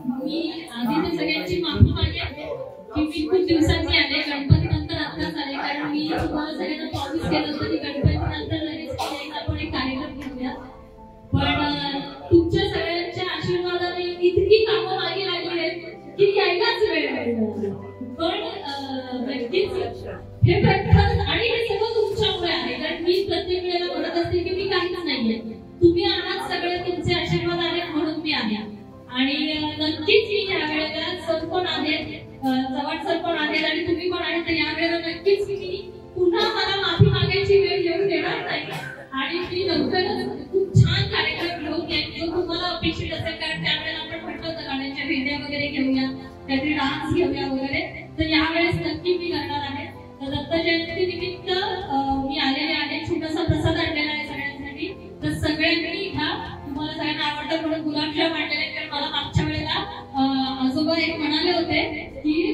मी आधी तर सगळ्यांची माफी मागेन की मी खूप दिवसांनी आले, गणपती नंतर आत्ताच आले, कारण मी तुम्हाला सगळ्यांना प्रॉमिस केलं होतं की गणपती नंतर लगेच आपण एक कार्यक्रम घेऊया. पण तुमच्या सगळ्यांच्या आशीर्वादाने इतकी कामं मागे लागली आहेत की यायलाच वेळ मिळाला. पण नक्कीच हे प्रयत्न आणि हे सगळं तुमच्यामुळे आहे, कारण मी प्रत्येक वेळेला म्हणत असते की मी काहीच नाहीये, तुम्ही आहात सगळे, तुमचे आशीर्वाद आहेत म्हणून मी आहे. आणि नक्कीच मी या वेळेला सर पण आहेत, चव्हाण सर पण आहेत आणि तुम्ही पण आहेत, तर या वेळेला नक्कीच मी पुन्हा मला माफी मागायची वेळ येऊ देणार नाही. आणि मी लवकरच खूप छान कार्यक्रम घेऊन येईन जो तुम्हाला अपेक्षित असेल, कारण त्यावेळेला आपण म्हटलं होतं गाण्याच्या भेंड्या वगैरे घेऊया, काहीतरी डान्स घेऊया वगैरे, तर यावेळेस नक्की मी करणार आहे. तर दत्त जयंती निमित्त मी आलेले आहे, छोटासा प्रसाद आणलेला आहे सगळ्यांसाठी, तर सगळ्यांनी घ्या. तुम्हाला सगळ्यांना आवडतं म्हणून गुलाबजाम आणलेले, कारण मला मागच्या वेळेला आजोबा एक म्हणाले होते की